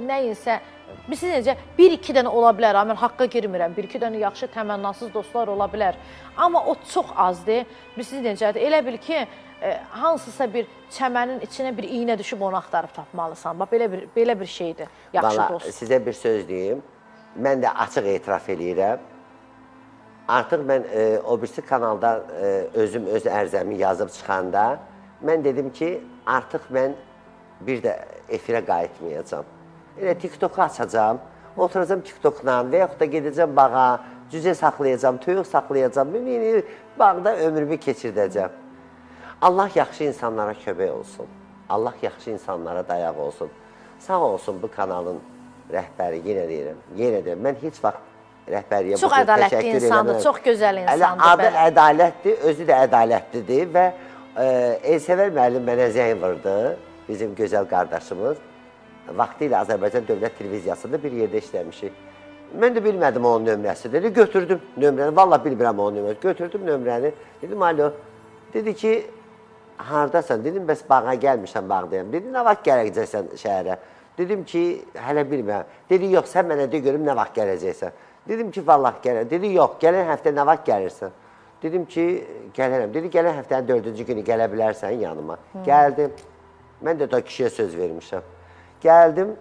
nəyinsə, biz necə, bir-iki dənə ola bilər, mən haqqa girmirəm, bir-iki dənə yaxşı, təmənnasız dostlar ola bilər. Amma o çox azdır. Biz necədir, elə bil ki, hansısa bir çəmənin içinə bir iynə düşüb onu axtarıb tapmalısan. Bax, belə bir şeydir, yaxşı dost. Sizə bir söz deyim, mən də açıq etiraf edirəm. Artıq mən o birisi kanalda özüm öz ərzəmi yazıb çıxanda, mən dedim ki, artıq mən bir də efirə qayıtmayacam. Elə TikTok-u açacam, oturacam TikTok-la və yaxud da gedəcəm bağa, cücə saxlayacam, toyuq saxlayacam, bağda ömrümü keçirdəcəm. Allah yaxşı insanlara kömək olsun. Allah yaxşı insanlara dayaq olsun. Sağ olsun bu kanalın rəhbəri, yenə deyirəm. Mən heç vaxt rəhbəriyə çox ədalətli insandır, çox gözəl insandır. Adı ədalətdir, özü də ədalətlidir və Elsəvər müəllim mənə zəng vurdu, bizim gözəl qardaşımız. Vaxtı ilə Azərbaycan Dövlət Televiziyasında bir yerdə işləmişik. Mən də bilmədim onun nömrəsidir. Götürdüm nömrəni, valla bilmirəm onun nömrəsini. Götürdüm nömrəni, dedim, alo. Dedi ki, haradasan? Dedim, bəs bağa gəlmişəm, bağdayam. Dedi, nə vaxt gələcəksən şəhərə? Dedim ki, hələ bilmirəm. Dedi, yox, sən mənə de görüm nə vaxt gələcəksən. Dedim ki, vallah gələm. Dedi, yox, gələn həftə nə vaxt gəlirsən? Dedim ki, gələrəm. Dedi, gələn həftənin 4-cü günü gələ bilərsən yanıma. Gəldim. Mən də da kişiyə söz vermişəm. Gəldim.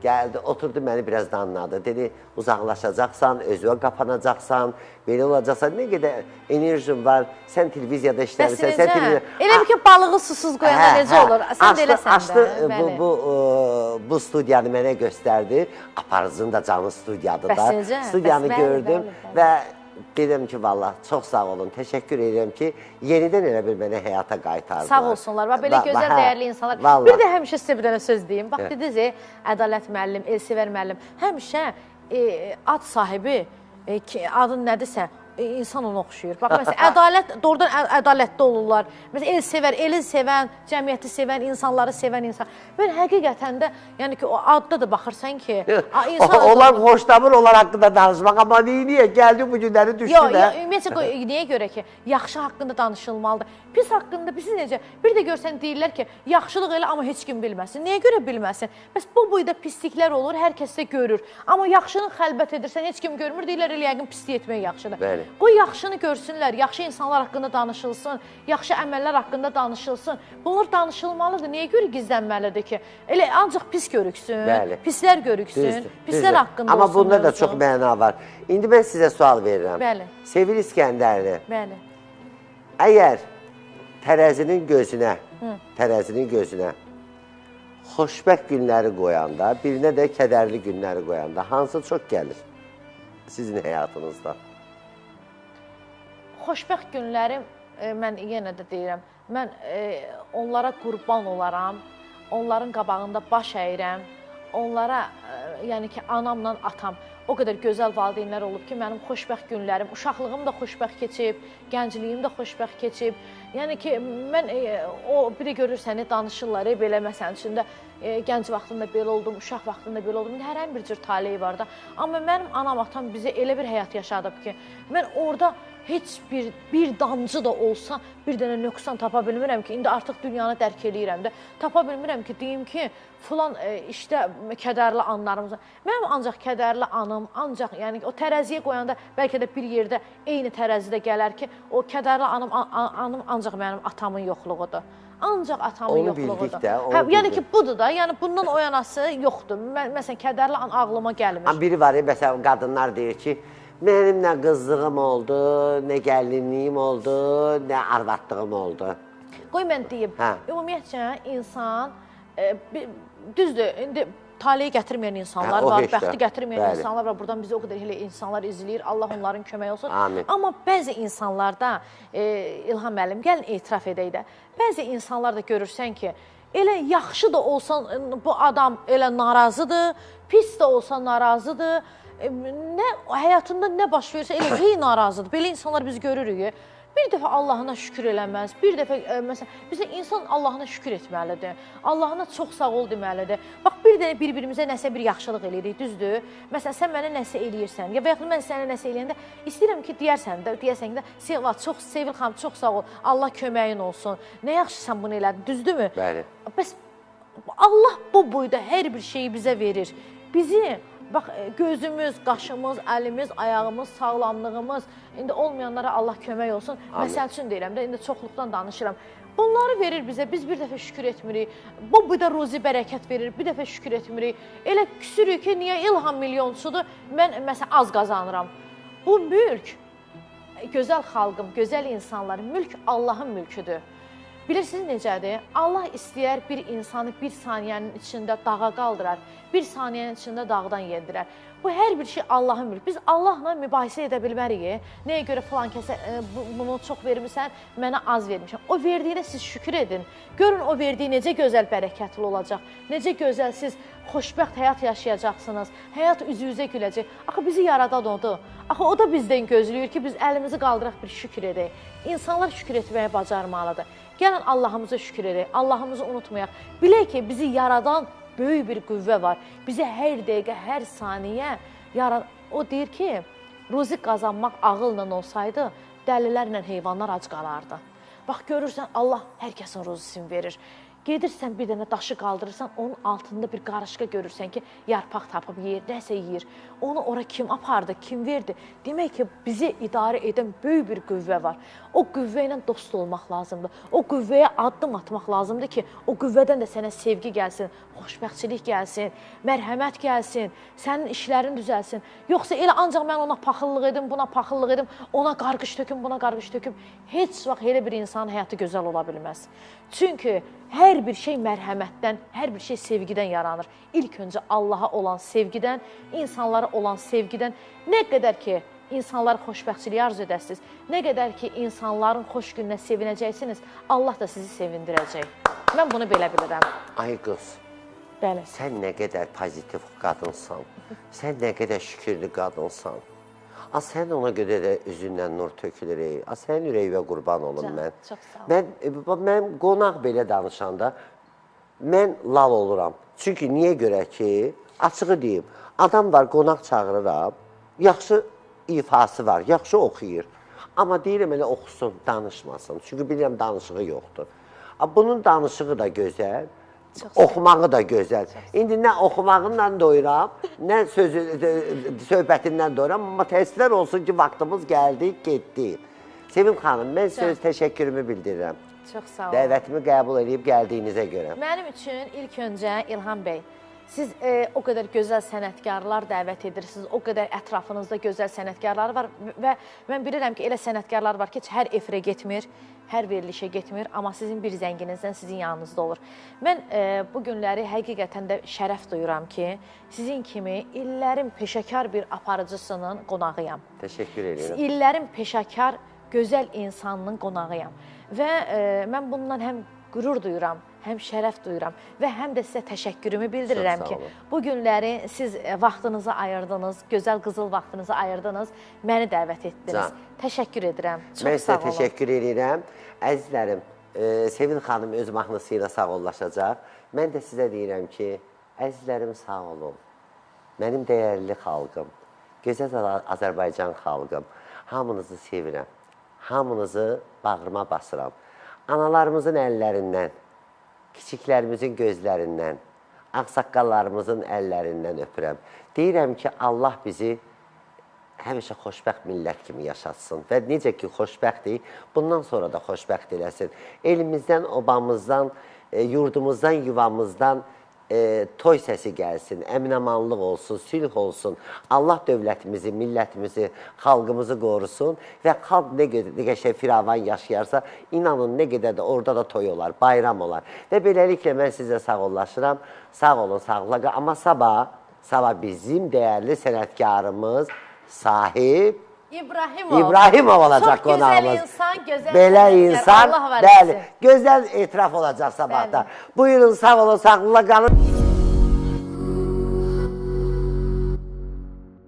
Gəldi, oturdu, məni biraz danladı. Dedi, uzaqlaşacaqsan, özünə qapanacaqsan, belə olacaqsan, nə qədər enerjin var, sən televiziyada işləmirsən, sən televiziyada... Elə bir ki, balığı susuz qoyanda necə olur? Sən də eləsən də. Bu studiyanı mənə göstərdi, aparıcının da canlı studiyadır da. Studiyanı gördüm və dedim ki, valla çox sağ olun, təşəkkür edirəm ki, yenidən elə bir mənə həyata qaytardılar. Sağ olsunlar. Bax, belə gözəl, dəyərli insanlar. Vallahi. Bir də həmişə sizə bir dənə söz deyim. Bax, dediniz, Ədalət müəllim, Elsevər müəllim, həmişə ad sahibi, adın nədirsə, insan ona oxşuyur. Bax, məsələn, ədalət, doğrudan ədalətli olurlar. Məsələn, el sevər, eli sevən, cəmiyyəti sevən, insanları sevən insan. Mən həqiqətən də, yəni ki, o adda da baxırsan ki, onlar xoşlamır, onlar haqqında danışmaq, amma niyə gəldi bu günləri düşdü də? Ümumiyyətlə, niyə görə ki, yaxşı haqqında danışılmalıdır. Pis haqqında, siz necə, bir də görsən deyirlər ki, yaxşılıq elə, amma heç kim bilməsin. Niyə görə bilməsin? Bəs bu boyda pisliklər olur, hər kəs də görür. Amma yaxşını xəlbət edirsən, heç kim görmür, deyirlər, elə yəqin pislik etmək yaxşıdır. Bəli. Qoy yaxşını görsünlər, yaxşı insanlar haqqında danışılsın, yaxşı əməllər haqqında danışılsın. Bunlar danışılmalıdır. Niyə görə gizlənməlidir ki? Elə ancaq pis görüksün, pislər görüksün, pislər haqqında olsun. Amma bunda da çox məna var. İndi mən sizə sual verirəm. Bəli. Sevil İskəndərli. Bəli. Əgər tərəzinin gözünə xoşbəxt günləri qoyanda, birinə də kədərli günləri qoyanda, hansı çox gəlir sizin həyatınızda? Xoşbəxt günlərim, mən yenə də deyirəm, mən onlara qurban olaram, onların qabağında baş əyirəm, onlara, yəni ki, anamla atam, o qədər gözəl valideynlər olub ki, mənim xoşbəxt günlərim, uşaqlığım da xoşbəxt keçib, gəncliyim də xoşbəxt keçib. Yəni ki, mən, o biri görürsən, danışırlar, belə məsələn içində, gənc vaxtında belə oldum, uşaq vaxtında belə oldum, hər bir cür taleyi var da. Amma mənim anam, atam bizə elə bir həyat yaşadıb ki, mən orada heç bir damcı da olsa bir dənə nöqsan tapa bilmirəm ki, indi artıq dünyanı dərk eləyirəm də, tapa bilmirəm ki, deyim ki, filan işdə kədərli anlarımız var. Mənim ancaq kədərli anım, ancaq yəni o tərəziyə qoyanda bəlkə də bir yerdə eyni tərəzidə gələr ki, o kədərli anım ancaq mənim atamın yoxluğudur. Ancaq atamın yoxluğudur. Onu bildik də. Yəni ki, budur da, yəni bundan o yanası yoxdur. Məsələn, kədərli an ağlıma gəlmir. Biri var, məsələn, qadınlar deyir ki, mənim nə qızlığım oldu, nə gəlinliyim oldu, nə arvadlığım oldu. Qoy mən deyim, ümumiyyətcə insan, düzdür, indi taleyi gətirməyən insanlar var, bəxti gətirməyən insanlar var. Buradan bizi o qədər elə insanlar izləyir, Allah onların kömək olsun. Amma bəzi insanlarda, İlham müəllim, gəlin etiraf edək də, bəzi insanlar da görürsən ki, elə yaxşı da olsan, bu adam elə narazıdır, pis də olsa narazıdır, həyatında nə baş verirsə elə hey narazıdır. Belə insanlar biz görürük. Bir dəfə Allahına şükür eləməz, bir dəfə, məsələn, bizə insan Allahına şükür etməlidir, Allahına çox sağ ol deməlidir. Bax, bir də bir-birimizə nəsə bir yaxşılıq eləyirik, düzdür? Məsələn, sən mənə nəsə eləyirsən, ya və yaxud mən sənə nəsə eləyəndə istəyirəm ki, deyərsən də, Sevil xanım, çox sağ ol, Allah köməyin olsun, nə yaxşı sən bunu elədin, düzdürmü? Bəli. Bəs Allah bu boyda hər bir şeyi bizə verir. Bizi, bax, gözümüz, qaşımız, əlimiz, ayağımız, sağlamlığımız, indi olmayanlara Allah kömək olsun. Məsəl üçün deyirəm də, indi çoxluqdan danışıram. Bunları verir bizə, biz bir dəfə şükür etmirik. Bu da ruzi bərəkət verir, bir dəfə şükür etmirik. Elə küsürük ki, niyə İlham milyonçudur, mən məsələn az qazanıram. Bu mülk, gözəl xalqım, gözəl insanlar, mülk Allahın mülküdür. Bilirsiniz necədir? Allah istəyər bir insanı bir saniyənin içində dağa qaldırar, bir saniyənin içində dağdan yendirər. Bu hər bir şey Allahın mülkü. Biz Allahla mübahisə edə bilmərik. Nəyə görə filan kəsə bunu çox vermirsən, mənə az vermişəm. O verdiyinə siz şükür edin. Görün o verdiyi necə gözəl bərəkətli olacaq. Necə gözəl siz xoşbəxt həyat yaşayacaqsınız. Həyat üzü-üzə güləcək. Axı bizi yaradan odur. Axı o da bizdən gözləyir ki, biz əlimizi qaldıraq bir şükür edək. İnsanlar şükür etməyə bacarmalıdır. Gəlin Allahımıza şükür edək, Allahımızı unutmayaq. Bilək ki, bizi yaradan böyük bir qüvvə var. Bizi hər dəqiqə, hər saniyə yaradan. O deyir ki, ruzi qazanmaq ağılla olsaydı, dəlilərlə heyvanlar ac qalardı. Bax, görürsən, Allah hər kəsin ruzisini verir. Gedirsən, bir dənə daşı qaldırırsan, onun altında bir qarışqa görürsən ki, yarpaq tapıb yeyir, nəsə yeyir. Onu ora kim apardı, kim verdi? Demək ki, bizi idarə edən böyük bir qüvvə var. O qüvvə ilə dost olmaq lazımdır. O qüvvəyə addım atmaq lazımdır ki, o qüvvədən də sənə sevgi gəlsin, xoşbəxtçilik gəlsin, mərhəmət gəlsin, sənin işlərin düzəlsin. Yoxsa elə ancaq mən ona paxıllıq edim, buna paxıllıq edim, ona qarqış töküm, buna qarqış töküm. Heç vaxt elə bir insanın həyatı gözəl ola bilməz. Çünki hər bir şey mərhəmətdən, hər bir şey sevgidən yaranır. İlk öncə Allaha olan sevgidən, insanlara olan sevgidən, nə qədər ki, insanlara xoşbəxtçilik arzu edəsiniz, nə qədər ki, insanların xoş gününə sevinəcəksiniz, Allah da sizi sevindirəcək. Mən bunu belə bilirəm. Ay qız, Bəli. sən nə qədər pozitiv qadınsan, sən nə qədər şükürlü qadınsan. Sən ona görə də üzündən nur tökülür. Sənin ürəyinə qurban olum mən. Çox sağ ol. Mən qonaq belə danışanda mən lal oluram. Çünki niyə görə ki, açığı deyim, adam var, qonaq çağırıram, yaxşı ifası var, yaxşı oxuyur. Amma deyirəm elə oxusun, danışmasın. Çünki bilirəm danışığı yoxdur. Bunun danışığı da gözəl, oxumağı da gözəl. İndi nə oxumağından doyuram, nə söhbətindən doyuram, amma təəssüflər olsun ki, vaxtımız gəldi, getdi. Sevim xanım, mən söz təşəkkürümü bildirirəm. Çox sağ olun. Dəvətimi qəbul edib gəldiyinizə görə. Mənim üçün ilk öncə İlham bəy, siz o qədər gözəl sənətkarlar dəvət edirsiniz, o qədər ətrafınızda gözəl sənətkarlar var və mən bilirəm ki, elə sənətkarlar var ki, hər efirə getmir, hər verilişə getmir, amma sizin bir zənginizdən sizin yanınızda olur. Mən bu günləri həqiqətən də şərəf duyuram ki, sizin kimi illərin peşəkar bir aparıcısının qonağıyam. Təşəkkür edirəm. İllərin peşəkar, gözəl insanının qonağıyam və mən bundan həm qürur duyuram, həm şərəf duyuram və həm də sizə təşəkkürümü bildirirəm ki, bu günləri siz vaxtınızı ayırdınız, gözəl qızıl vaxtınızı ayırdınız, məni dəvət etdiniz. Təşəkkür edirəm. Çox sağ olun. Mən sizə təşəkkür edirəm. Əzizlərim, Sevin xanım öz mahnısı ilə sağollaşacaq. Mən də sizə deyirəm ki, əzizlərim sağ olun. Mənim dəyərli xalqım, gözəl Azərbaycan xalqım, hamınızı sevirəm, hamınızı bağrıma basıram. Analarımızın əllərindən, kiçiklərimizin gözlərindən, ağsaqqallarımızın əllərindən öpürəm. Deyirəm ki, Allah bizi həmişə xoşbəxt millət kimi yaşatsın və necə ki, xoşbəxtdir, bundan sonra da xoşbəxt eləsin. Elimizdən, obamızdan, yurdumuzdan, yuvamızdan toy səsi gəlsin, əminamanlıq olsun, sülh olsun. Allah dövlətimizi, millətimizi, xalqımızı qorusun və xalq nə qədər firavan yaşayarsa, inanın nə qədər də orada da toy olar, bayram olar. Və beləliklə mən sizə sağollaşıram, sağ olun, sağlıqla. Amma sabah bizim dəyərli sənətkarımız Sahib İbrahimov olacaq qonağımız. Çox gözəl insan, gözəl belə insan, Allah var bəli, etsin. gözəl etiraf olacaq sabahda. Buyurun, sağ olun, sağlıqla qalın.